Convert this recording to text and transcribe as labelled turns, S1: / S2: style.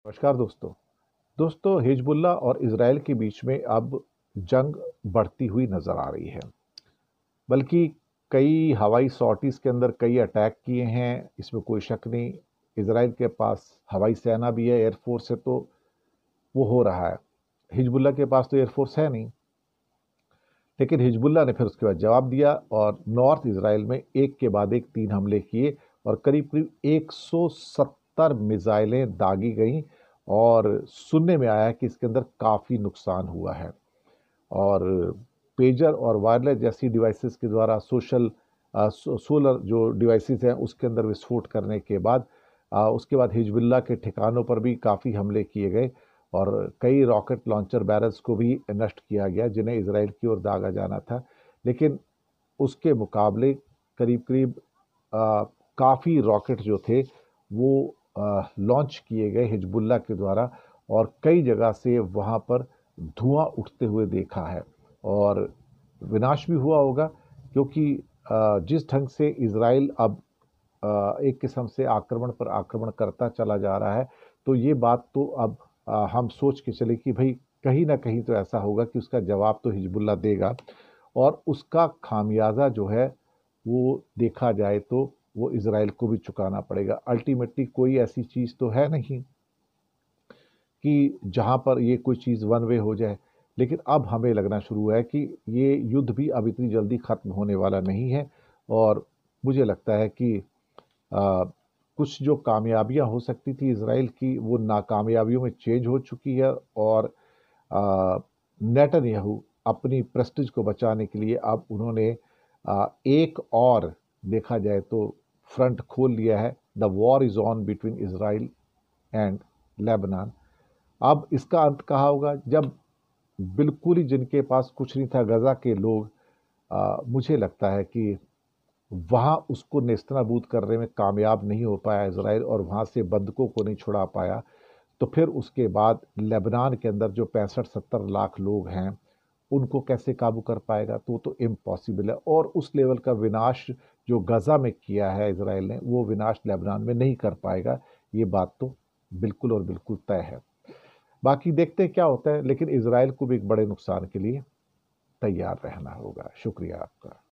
S1: नमस्कार दोस्तों। हिजबुल्लाह और इजराइल के बीच में अब जंग बढ़ती हुई नजर आ रही है। बल्कि कई हवाई सॉर्टीज के अंदर कई अटैक किए हैं, इसमें कोई शक नहीं। इजराइल के पास हवाई सेना भी है, एयरफोर्स है, तो वो हो रहा है। हिजबुल्लाह के पास तो एयरफोर्स है नहीं, लेकिन हिजबुल्लाह ने फिर उसके बाद जवाब दिया और नॉर्थ इजराइल में एक के बाद एक 3 हमले किए और करीब करीब 170 मिसाइलें दागी गईं। और सुनने में आया कि इसके अंदर काफ़ी नुकसान हुआ है। और पेजर और वायरलेस जैसी डिवाइसेस के द्वारा सोलर जो डिवाइसेस हैं उसके अंदर विस्फोट करने के बाद उसके बाद हिजबुल्लाह के ठिकानों पर भी काफ़ी हमले किए गए और कई रॉकेट लॉन्चर बैरल्स को भी नष्ट किया गया जिन्हें इसराइल की ओर दागा जाना था। लेकिन उसके मुकाबले करीब करीब काफ़ी रॉकेट जो थे वो लॉन्च किए गए हिजबुल्लाह के द्वारा और कई जगह से वहाँ पर धुआं उठते हुए देखा है। और विनाश भी हुआ होगा, क्योंकि जिस ढंग से इजराइल अब एक किस्म से आक्रमण पर आक्रमण करता चला जा रहा है, तो ये बात तो अब हम सोच के चले कि भाई कहीं ना कहीं तो ऐसा होगा कि उसका जवाब तो हिजबुल्लाह देगा और उसका खामियाजा जो है वो देखा जाए तो वो इजराइल को भी चुकाना पड़ेगा। अल्टीमेटली कोई ऐसी चीज़ तो है नहीं कि जहां पर ये कोई चीज़ वन वे हो जाए। लेकिन अब हमें लगना शुरू हुआ है कि ये युद्ध भी अब इतनी जल्दी खत्म होने वाला नहीं है। और मुझे लगता है कि आ, कुछ जो कामयाबियां हो सकती थी इसराइल की, वो नाकामयाबियों में चेंज हो चुकी है। और नेतन्याहू अपनी प्रेस्टीज को बचाने के लिए अब उन्होंने एक और देखा जाए तो फ्रंट खोल लिया है। The war is on between Israel and Lebanon. अब इसका अंत कहाँ होगा, जब बिल्कुल ही जिनके पास कुछ नहीं था, गजा के लोग, मुझे लगता है कि वहाँ उसको नेस्तनाबूद करने में कामयाब नहीं हो पाया इसराइल और वहाँ से बंधकों को नहीं छुड़ा पाया, तो फिर उसके बाद लेबनान के अंदर जो 65-70 लाख लोग हैं उनको कैसे काबू कर पाएगा? तो इम्पॉसिबल है। और उस लेवल का विनाश जो गजा में किया है इसराइल ने, वो विनाश लेबनान में नहीं कर पाएगा। ये बात तो बिल्कुल और बिल्कुल तय है। बाकी देखते हैं क्या होता है, लेकिन इसराइल को भी एक बड़े नुकसान के लिए तैयार रहना होगा। शुक्रिया आपका।